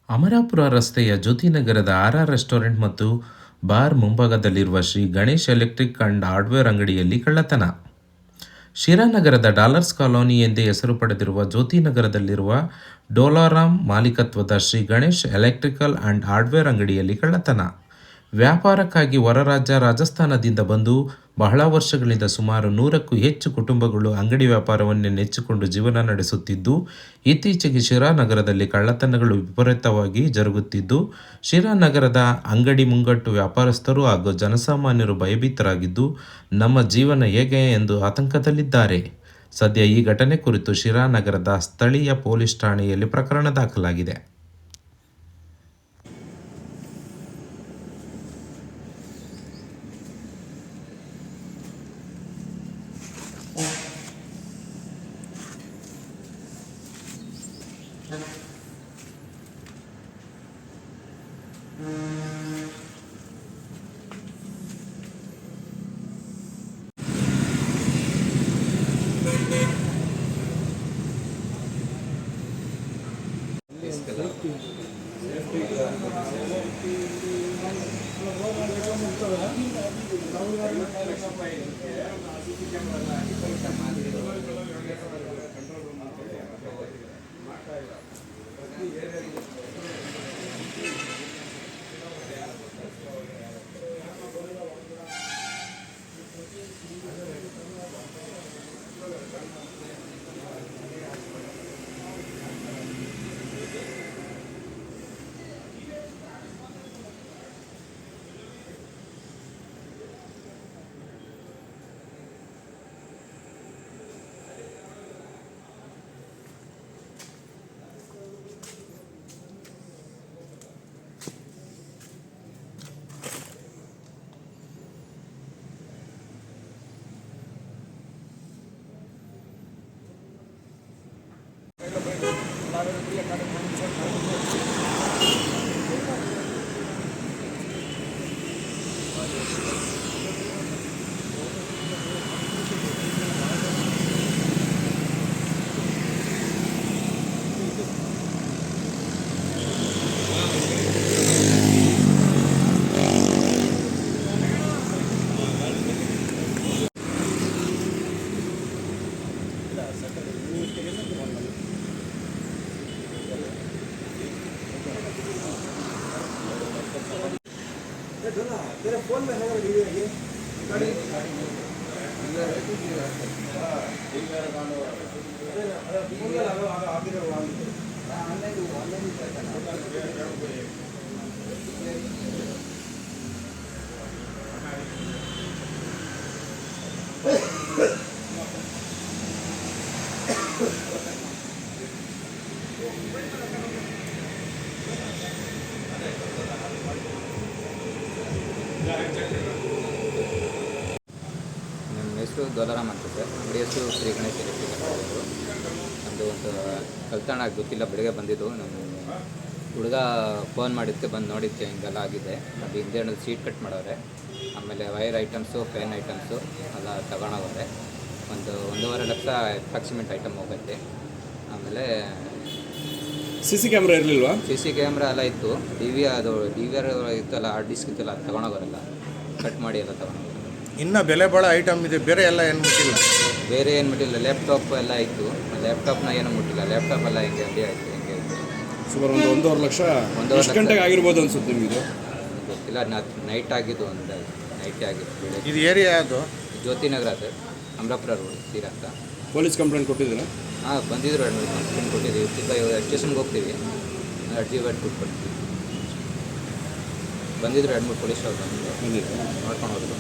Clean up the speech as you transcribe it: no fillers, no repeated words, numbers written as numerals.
ಅಮರಾಪುರ ರಸ್ತೆಯ ಜ್ಯೋತಿನಗರದ R restaurant ಮತ್ತು ಬಾರ್ ಮುಂಭಾಗದಲ್ಲಿರುವ Shri Ganesh electric and hardware ಅಂಗಡಿಯಲ್ಲಿ ಕಳ್ಳತನ. ಶಿರಾನಗರದ ಡಾಲರ್ಸ್ ಕಾಲೋನಿ ಎಂದೇ ಹೆಸರು ಪಡೆದಿರುವ ಜ್ಯೋತಿನಗರದಲ್ಲಿರುವ ಡೋಲಾರಾಮ್ ಮಾಲೀಕತ್ವದ Shri Ganesh electrical and hardware ಅಂಗಡಿಯಲ್ಲಿ ಕಳ್ಳತನ. ವ್ಯಾಪಾರಕ್ಕಾಗಿ ಹೊರ ರಾಜ್ಯ ರಾಜಸ್ಥಾನದಿಂದ ಬಂದು ಬಹಳ ವರ್ಷಗಳಿಂದ ಸುಮಾರು 100ಕ್ಕೂ ಹೆಚ್ಚು ಕುಟುಂಬಗಳು ಅಂಗಡಿ ವ್ಯಾಪಾರವನ್ನೇ ನೆಚ್ಚಿಕೊಂಡು ಜೀವನ ನಡೆಸುತ್ತಿದ್ದು, ಇತ್ತೀಚೆಗೆ ಶಿರಾನಗರದಲ್ಲಿ ಕಳ್ಳತನಗಳು ವಿಪರೀತವಾಗಿ ಜರುಗುತ್ತಿದ್ದು, ಶಿರಾನಗರದ ಅಂಗಡಿ ಮುಂಗಟ್ಟು ವ್ಯಾಪಾರಸ್ಥರು ಹಾಗೂ ಜನಸಾಮಾನ್ಯರು ಭಯಭೀತರಾಗಿದ್ದು, ನಮ್ಮ ಜೀವನ ಹೇಗೆ ಎಂದು ಆತಂಕದಲ್ಲಿದ್ದಾರೆ. ಸದ್ಯ ಈ ಘಟನೆ ಕುರಿತು ಶಿರಾನಗರದ ಸ್ಥಳೀಯ ಪೊಲೀಸ್ ಠಾಣೆಯಲ್ಲಿ ಪ್ರಕರಣ ದಾಖಲಾಗಿದೆ. तेरा फोन में है वीडियो ये गाड़ी फोन में लगा आगे ऑनलाइन ನಮ್ಮ ಹೆಸರು ಡೋಲಾರಾಮ್ ಅಂತ ಸರ್. ಅಂಗಡಿ ಹೆಸರು ಶ್ರೀ ಗಣೇಶ್ ಎಲೆಕ್ಟ್ರಿಕಲ್ ಅಂಗಡಿ. ನಮ್ಮದು ಒಂದು ಕಳ್ತನ ಗೊತ್ತಿಲ್ಲ, ಬೆಳಗ್ಗೆ ಬಂದಿದ್ದು. ನಮ್ಮ ಹುಡುಗ ಫೋನ್ ಮಾಡಿದ್ದಕ್ಕೆ ಬಂದು ನೋಡಿದ್ದಕ್ಕೆ ಹಿಂಗೆಲ್ಲ ಆಗಿದೆ. ಅದು ಹಿಂದೆ ಸೀಟ್ ಕಟ್ ಮಾಡವ್ರೆ, ಆಮೇಲೆ ವೈರ್ ಐಟಮ್ಸು, ಫ್ಯಾನ್ ಐಟಮ್ಸು ಎಲ್ಲ ತಗೊಂಡೋಗವ್ರೆ. 1.5 ಲಕ್ಷ ಅಪ್ರಾಕ್ಸಿಮೇಟ್ ಐಟಮ್ ಹೋಗುತ್ತೆ. ಆಮೇಲೆ CC ಕ್ಯಾಮ್ರಾ ಇರಲಿಲ್ವಾ? CC ಕ್ಯಾಮ್ರಾ ಎಲ್ಲ ಇತ್ತು. DVR ಇತ್ತಲ್ಲ, ಹಾರ್ಡ್ ಡಿಸ್ಕ್ ಇತ್ತಲ್ಲ, ಅದು ತಗೊಂಡೋಗೋರಲ್ಲ, ಕಟ್ ಮಾಡಿ ಎಲ್ಲ ತಗೊಂಡೋಗೋರು. ಇನ್ನು ಬೆಲೆ ಭಾಳ ಐಟಮ್ ಇದೆ, ಬೇರೆ ಎಲ್ಲ ಏನು ಮುಟ್ಟಿಲ್ಲ? ಬೇರೆ ಏನು ಮುಟ್ಟಿಲ್ಲ. ಲ್ಯಾಪ್ಟಾಪ್ ಎಲ್ಲ ಇತ್ತು, ಲ್ಯಾಪ್ಟಾಪ್ನ ಏನು ಮುಟ್ಟಿಲ್ಲ. ಲ್ಯಾಪ್ಟಾಪ್ ಎಲ್ಲ ಹಿಂಗೆ ಆಯಿತು, ಹಿಂಗೆ ಇತ್ತು. ಸುಮಾರು 1.5 ಲಕ್ಷ. ಎಷ್ಟು ಗಂಟೆಗೆ ಆಗಿರ್ಬೋದು ಅನ್ಸುತ್ತೆ ನಿಮಗೆ? ಗೊತ್ತಿಲ್ಲ, ನೈಟ್ ಆಗಿದ್ದು, ಒಂದು ನೈಟೇ ಆಗಿತ್ತು. ಇದು ಏರಿಯಾ ಯಾವುದು? ಜ್ಯೋತಿನಗರ ಸರ್, ಅಮರಾಪುರ ರೋಡ್, ಸೀರಾ ಅಂತ. ಪೊಲೀಸ್ ಕಂಪ್ಲೇಂಟ್ ಕೊಟ್ಟಿದ್ದೀರಾ? ಹಾಂ, ಬಂದಿದ್ರು. 2 ಕಂಪ್ಲೇಂಟ್ ಕೊಟ್ಟಿದ್ದೀವಿ. ಸ್ಟೇಷನ್ಗೆ ಹೋಗ್ತೀವಿ, ಅರ್ಜಿ ಬಟ್ ಕೊಟ್ಬಿಡ್ತೀವಿ. ಬಂದಿದ್ರು 2-3 ಪೊಲೀಸ್ ಅವ್ರು ಬಂದಿದ್ರು, ನೋಡ್ಕೊಂಡು ಹೋದ್ರು.